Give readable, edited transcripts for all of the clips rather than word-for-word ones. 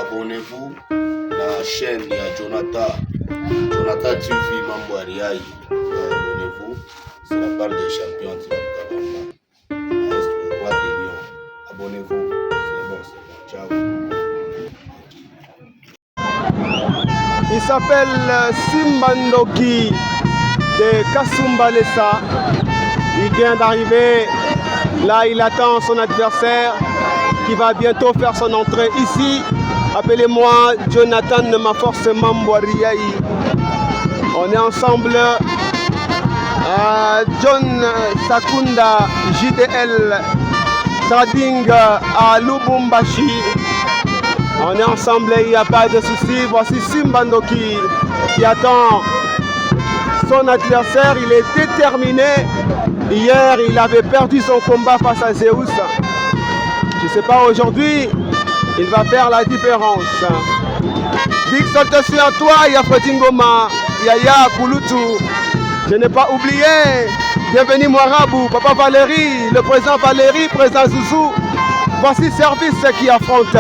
Abonnez-vous à la chaîne de Jonathan TV Mambo Ariaï. Abonnez-vous, c'est la part des champions anti-Kabamba. Reste le roi des lions. Abonnez-vous, c'est bon, ciao. Il s'appelle Simba Ndoki de Kasumbalesa. Il vient d'arriver. Là, il attend son adversaire qui va bientôt faire son entrée ici. Appelez-moi Jonathan de ma force Mamboariaï. On est ensemble. John Sakunda, JDL Trading à Lubumbashi. On est ensemble, il n'y a pas de souci. Voici Simba Ndoki qui attend son adversaire. Il est déterminé. Hier, il avait perdu son combat face à Zeus. Je ne sais pas, aujourd'hui, il va faire la différence. Big salutations à toi, Yafretingoma, Yaya Kouloutou. Je n'ai pas oublié. Bienvenue Moirabou, Papa Valérie, le président Valérie, président Zouzou. Voici Service qui affronte.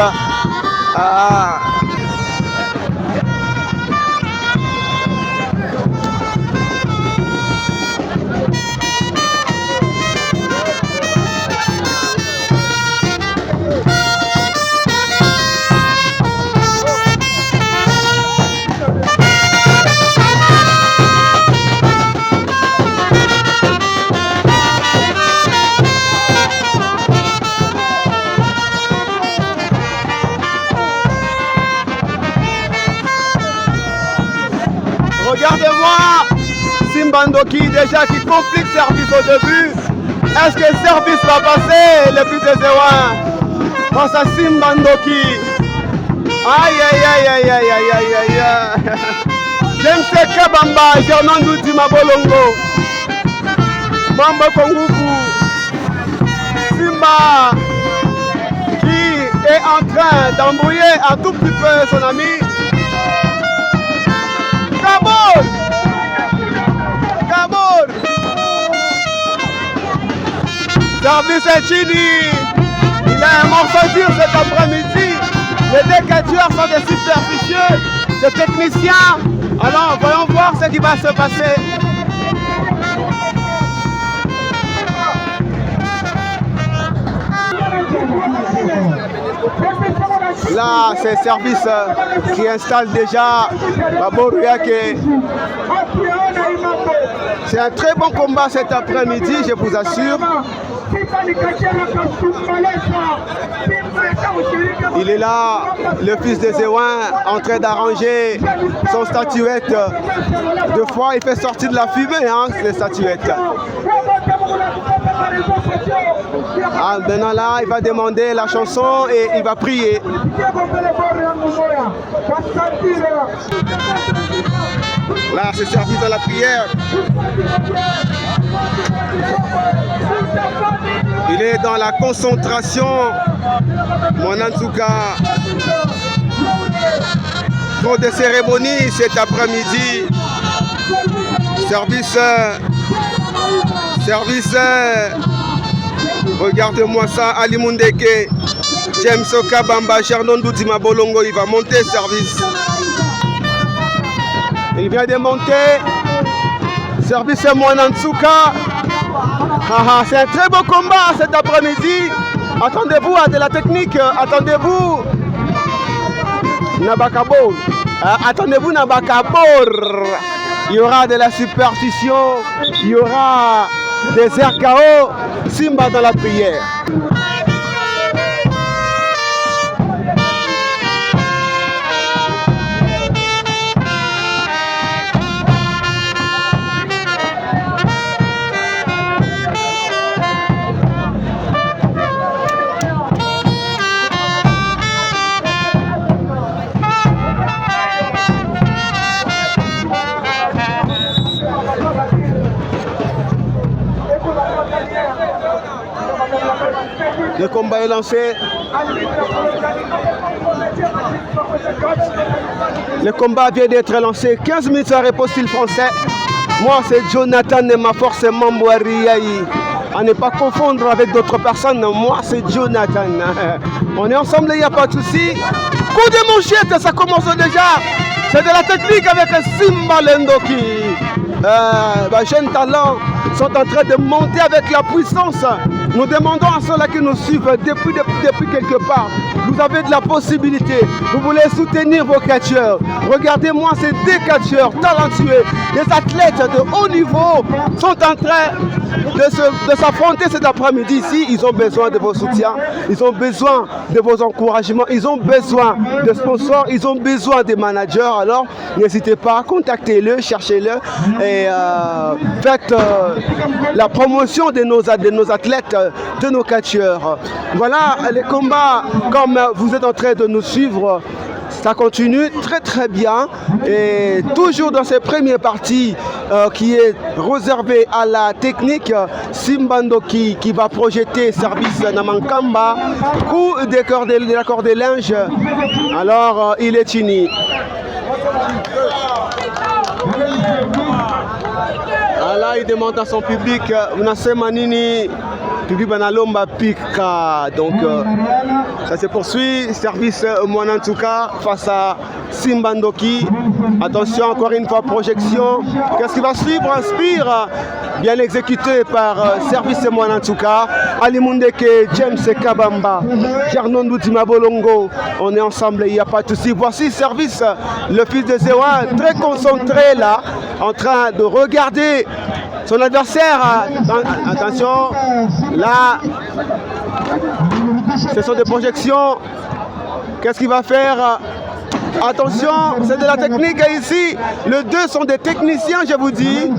Regardez-moi, Simba Ndoki déjà qui complique Service au début. Est-ce que Service va passer le but de 0-1 face à Simba Ndoki? Aïe aïe aïe aïe aïe aïe aïe aïe. James Kabamba, Fernando Dimabolongo, Mambo Konguku. Simba qui est en train d'embrouiller un tout petit peu son ami. Gabon! Service Chini, il a un morceau dur cet après-midi. Les deux catcheurs sont des superficieux, des techniciens. Alors voyons voir ce qui va se passer. Là, c'est Service qui installe déjà Babo Ruyake. C'est un très bon combat cet après-midi, je vous assure. Il est là, le fils de Zéouin, en train d'arranger son statuette. Deux fois, il fait sortir de la fumée, hein, ces statuettes. Ah, maintenant là, il va demander la chanson et il va prier. Là, c'est servi dans la prière. Il est dans la concentration. Monanzuka. Pour des cérémonies cet après-midi. Service. Regardez-moi ça, Ali Mundeke. James Kabamba, Fernando Dimabolongo, il va monter Service. Il vient de monter. Service Monanzuka. C'est un très beau combat cet après-midi. Attendez-vous à de la technique. Attendez-vous. Nabakabor. Attendez-vous Nabakabor. Il y aura de la superstition. Il y aura des RKO. Simba dans la prière. Le combat est lancé. Le combat vient d'être lancé. 15 minutes à repos style français. Moi, c'est Jonathan de ma force Mamboariaï. à ne pas confondre avec d'autres personnes. Moi, c'est Jonathan. On est ensemble, il n'y a pas de souci. Coup de manchette, ça commence déjà. C'est de la technique avec Simba Lendoki. Jeunes talents sont en train de monter avec la puissance. Nous demandons à ceux-là qui nous suivent depuis quelque part. Vous avez de la possibilité. Vous voulez soutenir vos catcheurs. Regardez-moi, ces deux catcheurs talentueux, des athlètes de haut niveau sont en train de s'affronter cet après-midi ici. Ils ont besoin de vos soutiens. Ils ont besoin de vos encouragements. Ils ont besoin de sponsors. Ils ont besoin des managers. Alors, n'hésitez pas, contactez-le, cherchez-le et faites la promotion de nos athlètes, de nos catcheurs. Voilà les combats, comme vous êtes en train de nous suivre. Ça continue très très bien et toujours dans ces premières parties qui est réservée à la technique. Simba Ndoki qui va projeter service Namankamba, coup de la corde de linge. Alors il est fini. Là il demande à son public, Manini, public Banalomba Pika. Donc ça se poursuit, service Mwanantuka face à Simba Ndoki. Attention, encore une fois, projection. Qu'est-ce qui va suivre? Inspire, bien exécuté par service Mwanantuka. Ali Mundeke, James Kabamba, Jarnondou Timabolongo. On est ensemble, il n'y a pas de souci. Voici service, le fils de Zewa, très concentré là, en train de regarder son adversaire. Attention, là, ce sont des projections. Qu'est-ce qu'il va faire? Attention, c'est de la technique ici. Les deux sont des techniciens, je vous dis.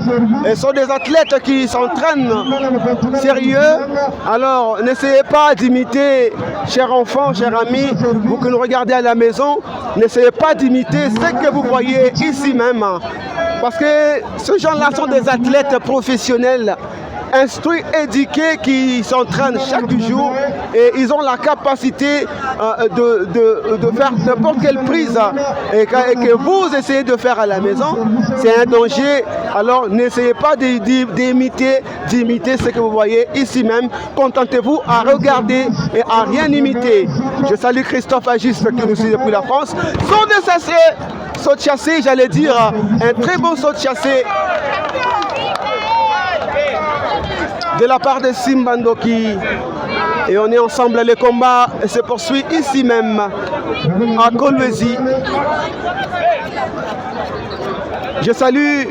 Et sont des athlètes qui s'entraînent sérieux. Alors, n'essayez pas d'imiter, chers enfants, chers amis, vous que nous regardez à la maison, n'essayez pas d'imiter ce que vous voyez ici même. Parce que ces gens-là sont des athlètes professionnels, instruits, éduqués, qui s'entraînent chaque jour et ils ont la capacité de faire n'importe quelle prise et que vous essayez de faire à la maison, c'est un danger. Alors n'essayez pas d'imiter ce que vous voyez ici même. Contentez-vous à regarder et à rien imiter. Je salue Christophe Agis qui nous suit depuis la France. Son de saut de chassé, j'allais dire, un très beau saut de chassé de la part de Simba Ndoki. Et on est ensemble, les combats se poursuit ici même à Kolwezi. Je salue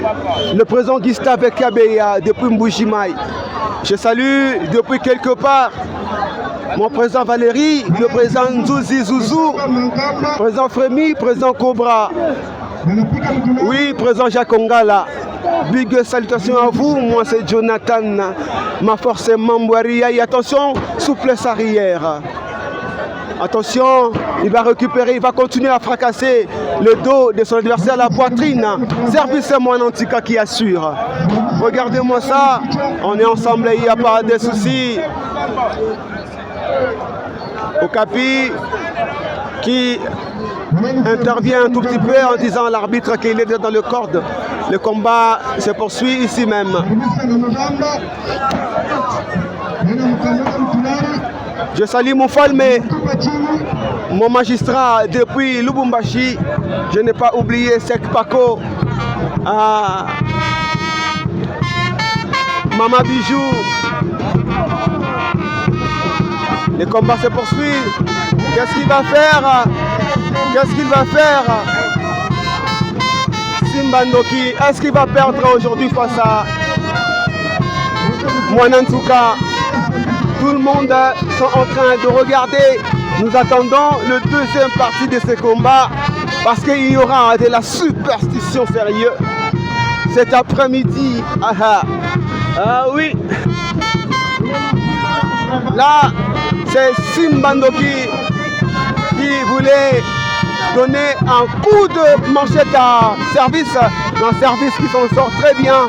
le président Gustave Kabeya depuis Mbujimaï. Je salue depuis quelque part mon président Valérie, le président Nzouzi Zouzou, président Frémy, président Cobra. Oui, président Jacques Ongala. Big salutations à vous, moi c'est Jonathan, ma force est Mambouaria. Et attention, souplesse arrière. Attention, il va récupérer, il va continuer à fracasser le dos de son adversaire, la poitrine. Service Mwanantuka qui assure. Regardez-moi ça, on est ensemble, il n'y a pas de soucis. Okapi qui intervient un tout petit peu en disant à l'arbitre qu'il est dans le corde. Le combat se poursuit ici même. Je salue mon mais mon magistrat depuis Lubumbashi. Je n'ai pas oublié Sek Pako, Mama Bijou. Le combat se poursuit. Qu'est-ce qu'il va faire? Qu'est-ce qu'il va faire? Simba Ndoki, est-ce qu'il va perdre aujourd'hui face à Mwanantuka? Tout le monde sont en train de regarder. Nous attendons le deuxième partie de ce combat parce qu'il y aura de la superstition sérieuse cet après-midi. Ah oui. Là, c'est Simba Ndoki qui voulait donner un coup de manchette à service, un service qui s'en sort très bien.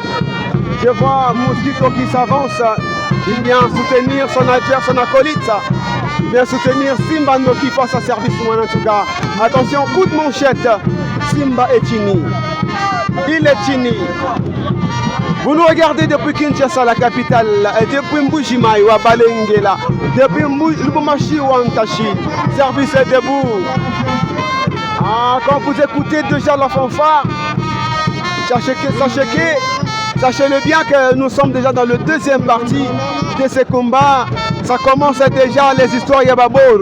Je vois Mosquito qui s'avance, il vient soutenir son adversaire, son acolyte, il vient soutenir Simba Ndoki face à service Mwanantuka. Attention, coup de manchette, Simba est fini. Il est fini. Vous nous regardez depuis Kinshasa, la capitale, et depuis Mbujimaï ou Balengela, depuis Lubumbashi ou Antachi. Service est debout. Ah, quand vous écoutez déjà la fanfare, sachez-le bien que nous sommes déjà dans le deuxième partie de ce combat. Ça commence déjà les histoires Yababour.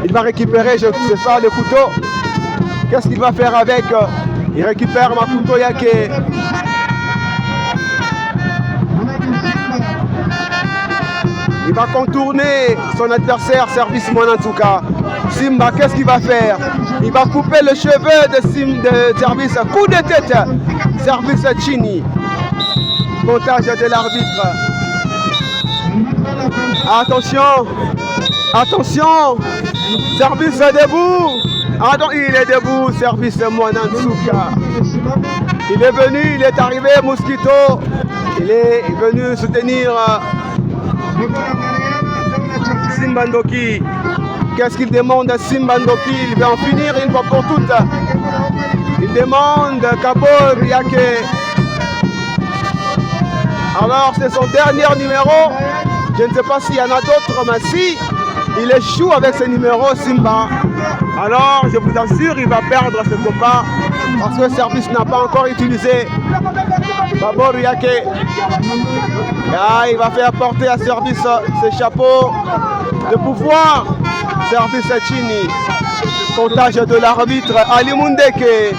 Il va récupérer, je sais pas, le couteau. Qu'est-ce qu'il va faire avec? Il récupère Makuto Yake. Il va contourner son adversaire, Service Mon en tout cas. Simba, qu'est-ce qu'il va faire? Il va couper le cheveu de Service. Coup de tête. Service Chini. Montage de l'arbitre. Attention. Attention. Service debout. Ah non, il est debout. Service Mwanansuka. Il est venu, il est arrivé, Mosquito. Il est venu soutenir Simbandoki. Qu'est-ce qu'il demande à Simbandoki? Il veut en finir une fois pour toutes. Il demande Kabor Yake. Alors c'est son dernier numéro. Je ne sais pas s'il y en a d'autres, mais si il échoue avec ce numéro Simba, alors je vous assure il va perdre ce combat parce que le service n'a pas encore utilisé Kabor Yake. Ah, il va faire porter à Service ses chapeaux de pouvoir. Service Chini. Comptage de l'arbitre Ali Mundeke,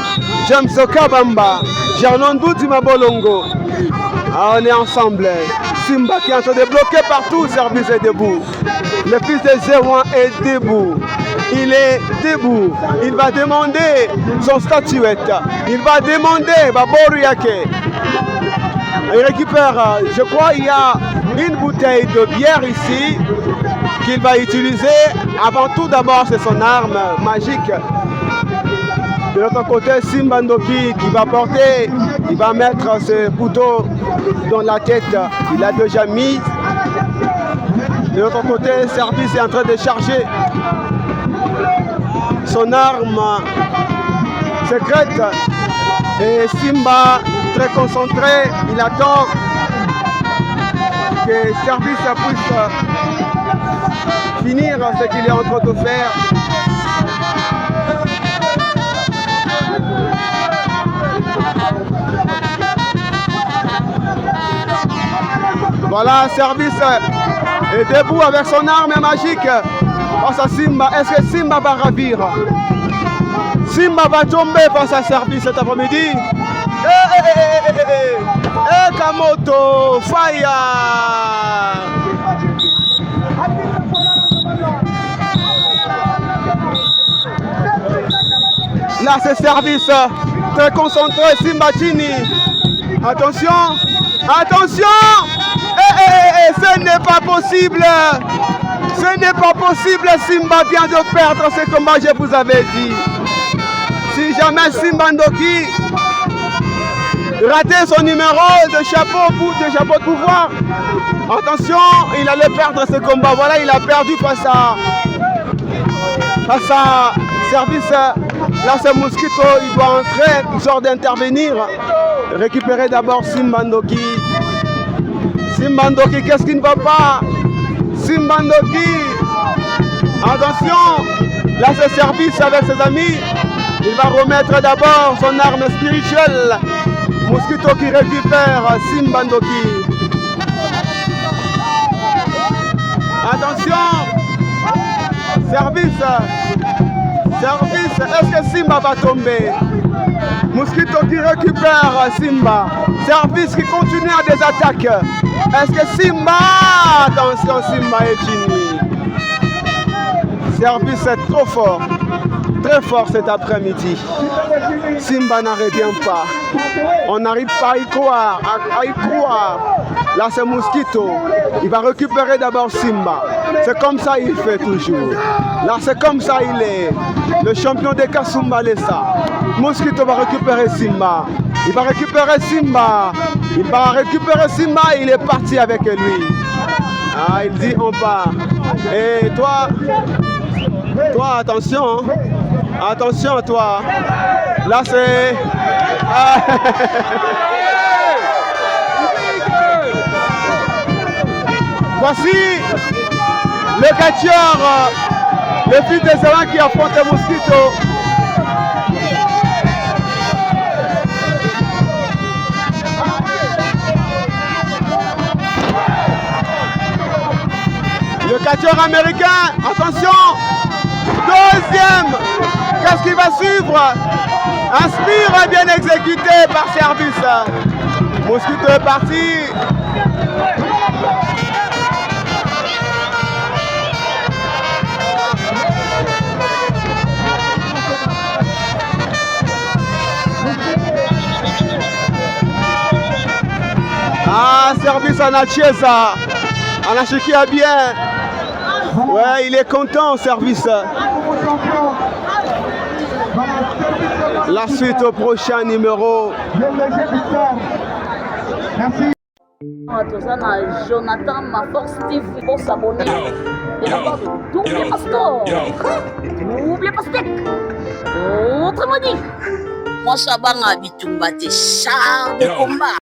James Kabamba, Gernon Doutima Bolongo. Ah, on est ensemble. Simba qui est en train de bloquer partout. Service est debout. Le fils de Zéwan est debout. Il est debout. Il va demander son statuette. Il va demander Baboru Yake. Il récupère, je crois, il y a une bouteille de bière ici qu'il va utiliser. Avant tout, d'abord, c'est son arme magique. De l'autre côté, Simbandoki qui va porter, il va mettre ce couteau dans la tête. Il a déjà mis. De l'autre côté, Service est en train de charger son arme secrète. Et Simba, très concentré, il attend que Service puisse finir ce qu'il est en train de faire. Voilà, Service est debout avec son arme magique face à Simba. Est-ce que Simba va ravir? Simba va tomber face à Service cet après-midi. Kamoto, fire! Là, c'est Service très concentré, Simba Chini. Attention, attention! Ce n'est pas possible! Ce n'est pas possible, Simba vient de perdre ce combat, je vous avais dit. Si jamais Simbandoki ratait son numéro de chapeau de pouvoir, attention, il allait perdre ce combat. Voilà, il a perdu face à Service. Là, c'est Mosquito, il doit entrer, il sort d'intervenir. Récupérer d'abord Simbandoki. Simbandoki, qu'est-ce qui ne va pas? Simbandoki, attention, là c'est Service avec ses amis. Il va remettre d'abord son arme spirituelle. Mosquito qui récupère Simbandoki. Attention, Service, est-ce que Simba va tomber? Mosquito qui récupère Simba. Service qui continue à des attaques. Est-ce que Simba? Attention, Simba est fini. Service est trop fort. Très fort cet après-midi. Simba n'en revient pas. On n'arrive pas à y croire. Là c'est Mosquito. Il va récupérer d'abord Simba. C'est comme ça il fait toujours. Là c'est comme ça il est. Le champion de Kasumba Lessa. Mosquito va récupérer Simba. Il va récupérer Simba. Il va récupérer Simba. Il est parti avec lui. Ah, il dit on part. Et toi, attention. Hein. Attention à toi. Là c'est... Voici le catcheur, le fils des Zélan qui affronte le Mosquito. Le catcheur américain, attention, deuxième, qu'est-ce qui va suivre? Inspire bien exécuté par service. Mosquito est parti. Ah, service à Nacheza. Anachikia bien. Ouais, il est content au service. La suite au prochain numéro. Merci. Jonathan, ma force TV pour s'abonner. Et d'abord, double pastor. Double pastèque. Autrement dit, moi, ça va à Bitumba, char de combat.